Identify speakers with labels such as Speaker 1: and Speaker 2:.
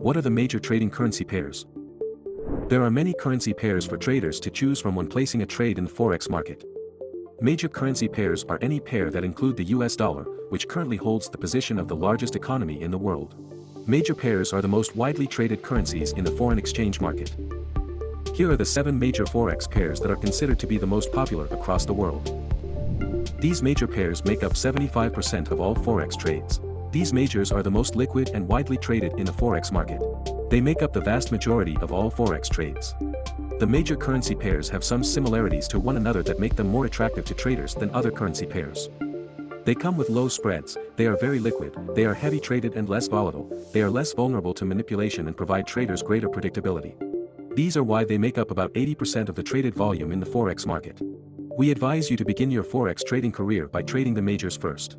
Speaker 1: What are the major trading currency pairs? There are many currency pairs for traders to choose from when placing a trade in the forex market. Major currency pairs are any pair that include the US dollar, which currently holds the position of the largest economy in the world. Major pairs are the most widely traded currencies in the foreign exchange market. Here are the 7 major forex pairs that are considered to be the most popular across the world. These major pairs make up 75% of all forex trades. These majors are the most liquid and widely traded in the forex market. They make up the vast majority of all forex trades. The major currency pairs have some similarities to one another that make them more attractive to traders than other currency pairs. They come with low spreads, they are very liquid, they are heavy traded and less volatile, they are less vulnerable to manipulation and provide traders greater predictability. These are why they make up about 80% of the traded volume in the forex market. We advise you to begin your forex trading career by trading the majors first.